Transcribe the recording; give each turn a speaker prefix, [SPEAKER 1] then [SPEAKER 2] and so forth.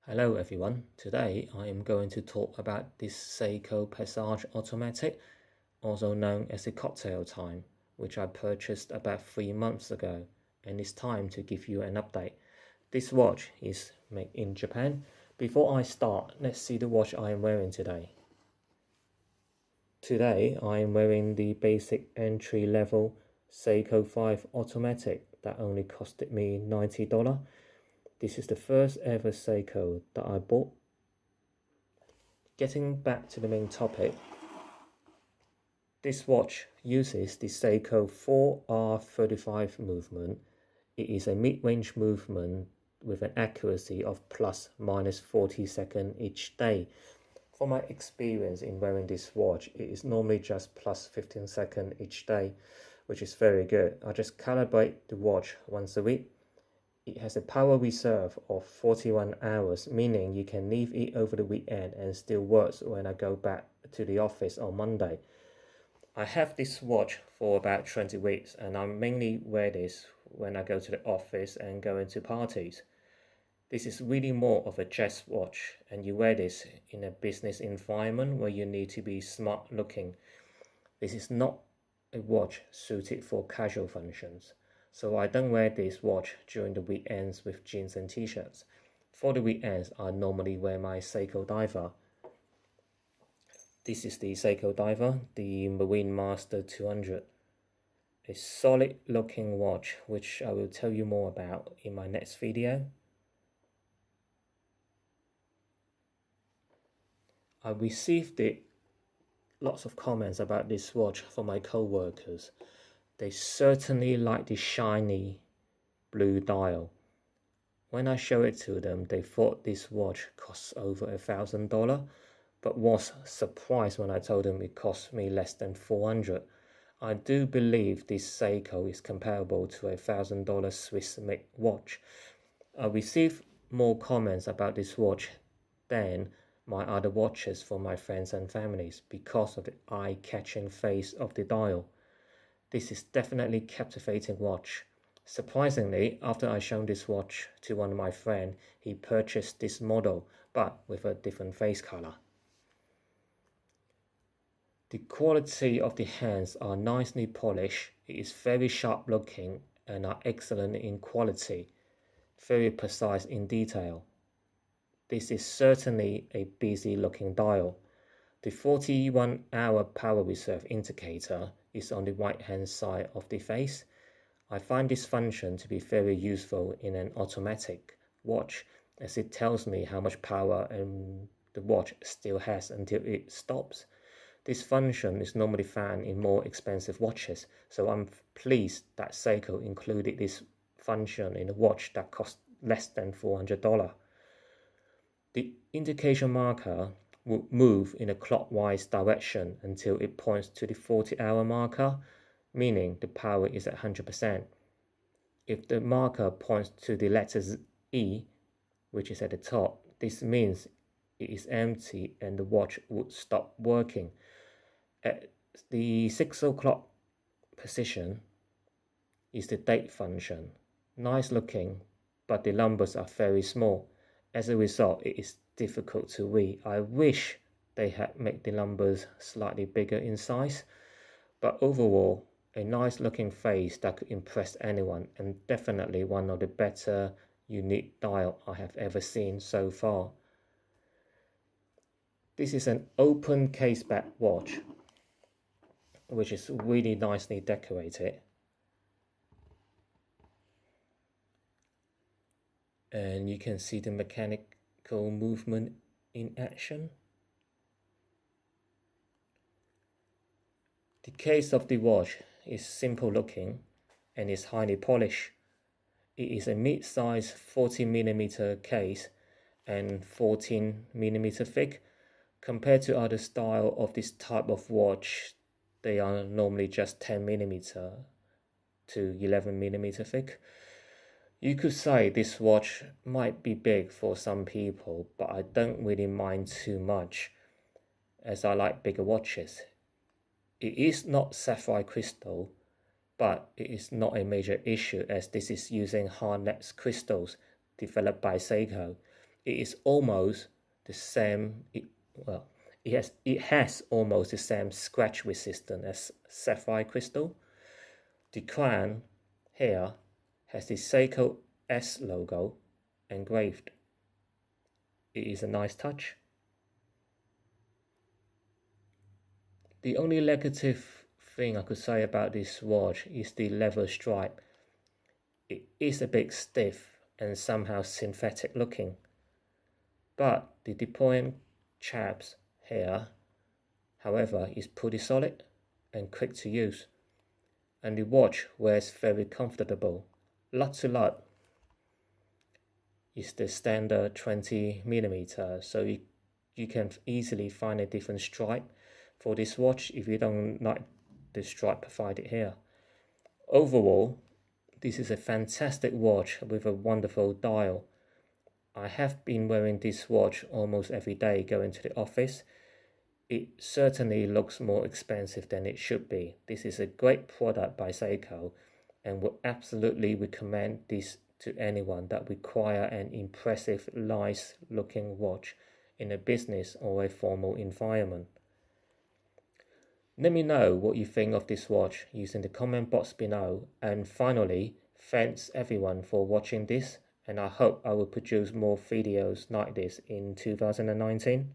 [SPEAKER 1] Hello everyone, today I am going to talk about this Seiko Presage automatic, also known as the cocktail time, which I purchased about 3 months ago, and it's time to give you an update. This watch is made in Japan. Before I start, let's see the watch I am wearing today. Today I am wearing the basic entry level Seiko 5 automatic that only costed me $90. This is the first ever Seiko that I bought. Getting back to the main topic, this watch uses the Seiko 4R35 movement. It is a mid-range movement with an accuracy of plus minus 40 seconds each day. For my experience in wearing this watch, it is normally just plus 15 seconds each day, which is very good. I just calibrate the watch once a week. It has a power reserve of 41 hours, meaning you can leave it over the weekend and still works when I go back to the office on Monday. I have this watch for about 20 weeks and I mainly wear this when I go to the office and go into parties. This is really more of a dress watch, and you wear this in a business environment where you need to be smart looking. This is not a watch suited for casual functions. So I don't wear this watch during the weekends with jeans and t-shirts. For the weekends, I normally wear my Seiko Diver. This is the Seiko Diver, the Marine Master 200. A solid looking watch, which I will tell you more about in my next video. I received lots of comments about this watch from my co-workers. They certainly like the shiny blue dial. When I showed it to them, they thought this watch costs over $1,000, but was surprised when I told them it cost me less than $400. I do believe this Seiko is comparable to a $1,000 Swiss-made watch. I received more comments about this watch than my other watches from my friends and families because of the eye-catching face of the dial. This is definitely a captivating watch. Surprisingly, after I showed this watch to one of my friends, he purchased this model, but with a different face color. The quality of the hands are nicely polished, it is very sharp looking and are excellent in quality, very precise in detail. This is certainly a busy looking dial. The 41-hour power reserve indicator is on the right hand side of the face. I find this function to be very useful in an automatic watch, as it tells me how much power the watch still has until it stops. This function is normally found in more expensive watches, so I'm pleased that Seiko included this function in a watch that costs less than $400. The indication marker will move in a clockwise direction until it points to the 40-hour marker, meaning the power is at 100%. If the marker points to the letters E, which is at the top, this means it is empty and the watch would stop working. At the 6 o'clock position is the date function. Nice looking, but the numbers are very small. As a result, it is difficult to read. I wish they had made the numbers slightly bigger in size, but overall, a nice looking face that could impress anyone, and definitely one of the better unique dial I have ever seen so far. This is an open case back watch, which is really nicely decorated. And you can see the mechanical movement in action. The case of the watch is simple looking and is highly polished. It is a mid-size 40mm case and 14mm thick. Compared to other style of this type of watch, they are normally just 10mm to 11mm thick. You could say this watch might be big for some people, but I don't really mind too much, as I like bigger watches. It is not sapphire crystal, but it is not a major issue as this is using hard-net crystals developed by Seiko. It is almost the same, it has almost the same scratch resistance as sapphire crystal. The crown here has the Seiko S logo engraved. It is a nice touch. The only negative thing I could say about this watch is the leather stripe. It is a bit stiff and somehow synthetic looking, but the deployment chaps here, however, is pretty solid and quick to use, and the watch wears very comfortable. Lot to lot is the standard 20mm, so you can easily find a different stripe for this watch if you don't like the stripe provided here. Overall, this is a fantastic watch with a wonderful dial. I have been wearing this watch almost every day going to the office. It certainly looks more expensive than it should be. This is a great product by Seiko and would absolutely recommend this to anyone that require an impressive, nice looking watch in a business or a formal environment. Let me know what you think of this watch using the comment box below. And finally, thanks everyone for watching this, and I hope I will produce more videos like this in 2019.